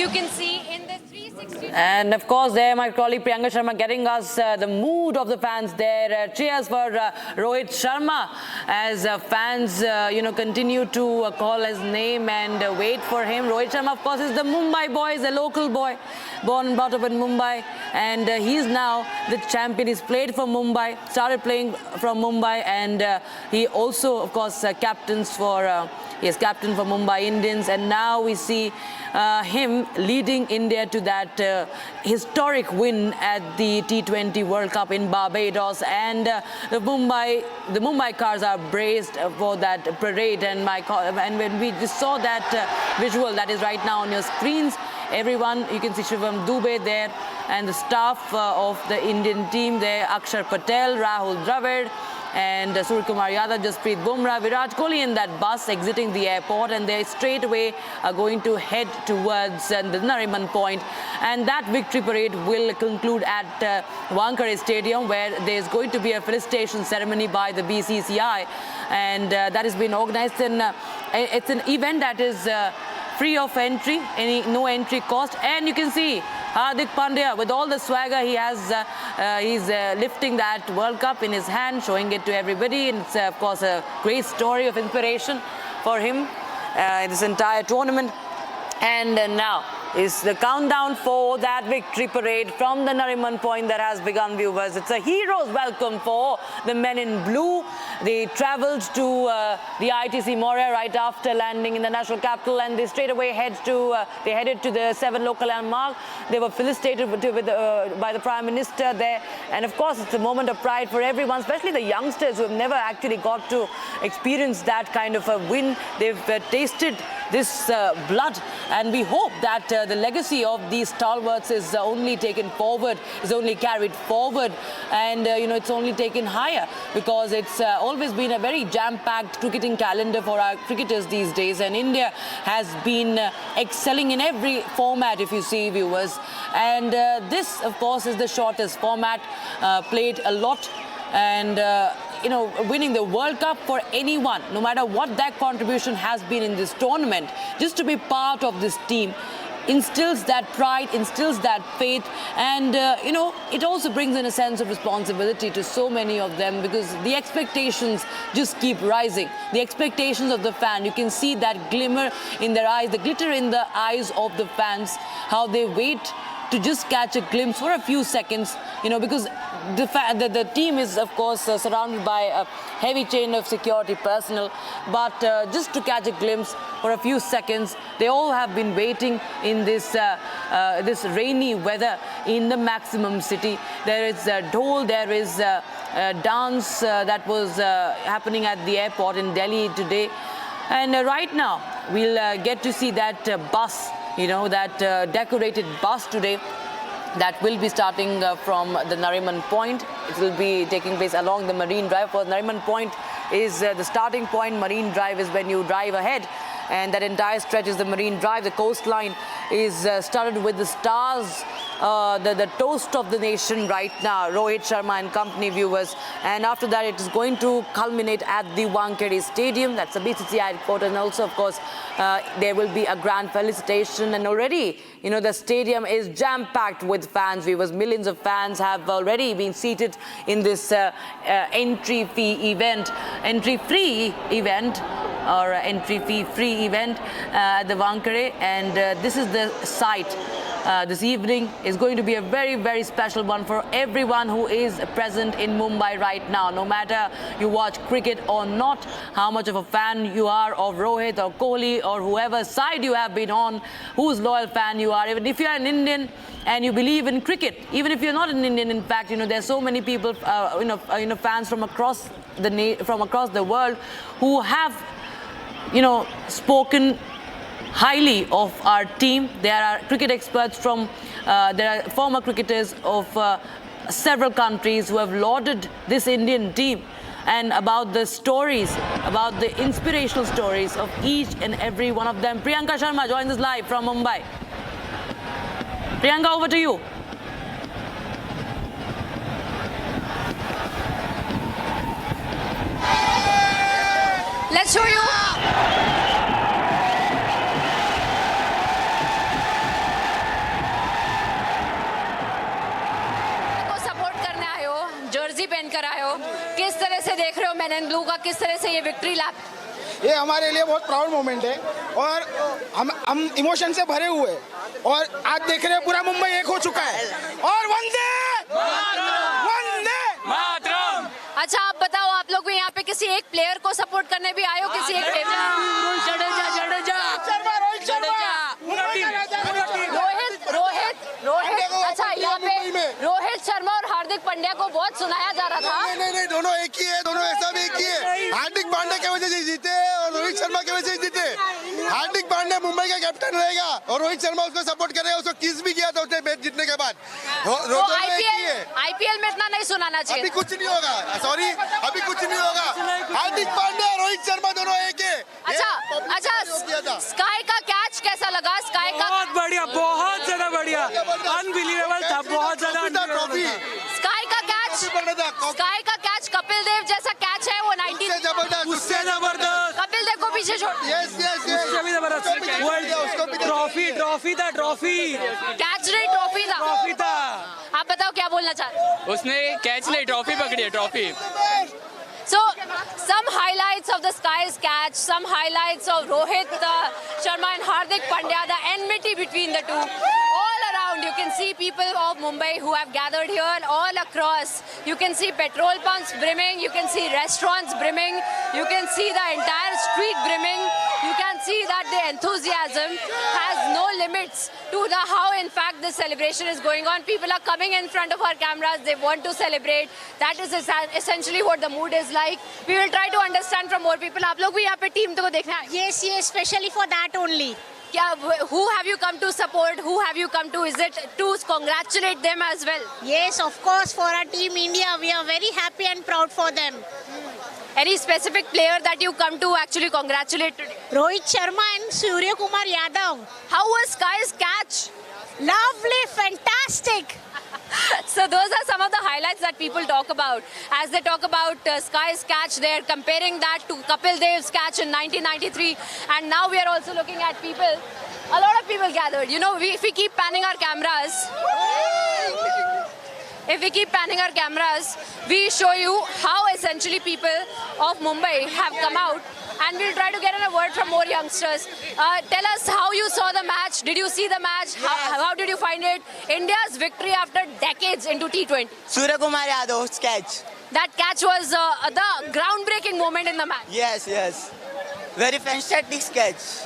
you can see in the 360. And of course, there my colleague Priyanka Sharma getting us the mood of the fans there. Cheers for Rohit Sharma as fans, continue to call his name and wait for him. Rohit Sharma, of course, is the Mumbai boy, is a local boy, born and brought up in Mumbai, and he's now the champion. He's played for Mumbai, started playing from Mumbai, and he also, of course, captains for. He is captain for Mumbai Indians, and now we see him leading India to that historic win at the T20 World Cup in Barbados. And the Mumbai cars are braced for that parade. And when we just saw that visual that is right now on your screens, everyone, you can see Shivam Dubey there, and the staff of the Indian team there, Akshar Patel, Rahul Dravid, and Suryakumar Yadav, Jasprit Bumrah, Virat Kohli in that bus exiting the airport, and they straight away are going to head towards the Nariman Point. And that victory parade will conclude at Wankhede Stadium, where there's going to be a felicitation ceremony by the BCCI, and that has been organized. And it's an event that is free of entry, no entry cost, and you can see Hardik Pandya with all the swagger he has. He's lifting that World Cup in his hand, showing it to everybody, and it's of course a great story of inspiration for him in this entire tournament. And now is the countdown for that victory parade from the Nariman Point that has begun, viewers. It's a hero's welcome for the men in blue. They travelled to the ITC Moria right after landing in the national capital, and they straight away headed to the 7 local landmark. They were felicitated by the Prime Minister there, and of course it's a moment of pride for everyone, especially the youngsters who have never actually got to experience that kind of a win. They've tasted this blood, and we hope that the legacy of these stalwarts is only taken forward, is only carried forward, and it's only taken higher, because it's always been a very jam-packed cricketing calendar for our cricketers these days, and India has been excelling in every format, if you see, viewers. And this, of course, is the shortest format, played a lot, and winning the World Cup for anyone, no matter what that contribution has been in this tournament, just to be part of this team instills that pride, instills that faith, and it also brings in a sense of responsibility to so many of them, because the expectations just keep rising. The expectations of the fan, you can see that glimmer in their eyes, the glitter in the eyes of the fans, how they wait to just catch a glimpse for a few seconds, because the team is, of course, surrounded by a heavy chain of security personnel, but just to catch a glimpse for a few seconds, they all have been waiting in this rainy weather in the Maximum City. There is a dhol, there is a dance that was happening at the airport in Delhi today, and right now we'll get to see that bus, that decorated bus today, that will be starting from the Nariman Point. It will be taking place along the Marine Drive. For Nariman Point is the starting point. Marine Drive is when you drive ahead, and that entire stretch is the Marine Drive. The coastline is started with the stars, the toast of the nation right now, Rohit Sharma and company, viewers. And after that, it is going to culminate at the Wankhede Stadium. That's the BCCI headquarters. And also, of course, there will be a grand felicitation. And already, the stadium is jam-packed with fans, viewers. Millions of fans have already been seated in this entry fee event, entry-free event, or entry fee-free event at the Wankhede. And this is the site. This evening is going to be a very, very special one for everyone who is present in Mumbai right now. No matter you watch cricket or not, how much of a fan you are of Rohit or Kohli or whoever side you have been on, whose loyal fan you are, even if you are an Indian and you believe in cricket, even if you're not an Indian, in fact, there's so many people, fans from across the world who have, spoken highly of our team. There are cricket experts there are former cricketers of several countries who have lauded this Indian team, and about the stories, about the inspirational stories of each and every one of them. Priyanka Sharma joins us live from Mumbai. Priyanka, over to you. Let's show you. किस तरह से ये victory lap? ये हमारे लिए बहुत proud moment है और हम इमोशन से भरे हुए हैं और आज देख रहे हैं पूरा मुंबई एक हो चुका है और वंदे वंदे मातरम। अच्छा आप बताओ, आप लोग भी यहाँ पे किसी एक प्लेयर को सपोर्ट करने भी आए हो? किसी एक अच्छा यहाँ पे रोहित शर्मा और हार्दिक पांड्या को बहुत सुनाया जा रहा था। नहीं दोनों एक ही है, दोनों ऐसा भी एक ही है। हार्दिक पांड्या की वजह से जीते और रोहित शर्मा की वजह से जीते। हार्दिक पांड्या मुंबई का कैप्टन रहेगा और रोहित शर्मा उसको सपोर्ट करेगा। उसको किस भी किया था उसने मैच जीतने के बाद। तो आईपीएल में इतना नहीं सुनाना चाहिए। अभी कुछ नहीं होगा, सॉरी अभी कुछ नहीं होगा। हार्दिक पांड्या रोहित शर्मा दोनों एक है। अच्छा स्काई का कैच कैसा लगा? स्काई का बहुत बढ़िया, बहुत ज्यादा बढ़िया, अनबिलीवेबल था, बहुत ज्यादा unbelievable था। स्काई का कैच कपिल देव जैसा कैच है वो 90 उससे जबरदस्त, कपिल देव को पीछे छोड़ उससे भी जबरदस्त। वर्ल्ड ट्रॉफी था, कैच नहीं ट्रॉफी था। आप बताओ क्या बोलना चाहते हो? उसने कैच नहीं ट्रॉफी पकड़ी है, trophy. So, some highlights of the Skies catch, some highlights of Rohit Sharma and Hardik Pandya, the enmity between the two. All around, you can see people of Mumbai who have gathered here and all across. You can see petrol pumps brimming, you can see restaurants brimming, you can see the entire street brimming. You can see that the enthusiasm has no limits to how in fact this celebration is going on. People are coming in front of our cameras, they want to celebrate. That is essentially what the mood is like. We will try to understand from more people. आप लोग भी यहाँ पे team को देखना है? Yes, especially for that only. क्या, who have you come to support? Who have you come to? Is it to congratulate them as well? Yes, of course, for our team India, we are very happy and proud for them. Any specific player that you come to actually congratulate today? Rohit Sharma and Surya Kumar Yadav. How was Sky's catch? Lovely, fantastic. So those are some of the highlights that people talk about. As they talk about Sky's catch, they're comparing that to Kapil Dev's catch in 1993. And now we are also looking at people. A lot of people gathered. You know, if we keep panning our cameras, we show you how essentially people of Mumbai have come out. And we'll try to get in a word from more youngsters. Tell us how you saw the match. Did you see the match? How did you find it? India's victory after decades into T20. Surya Kumar Yadav's catch. That catch was the groundbreaking moment in the match. Yes. Very fantastic catch.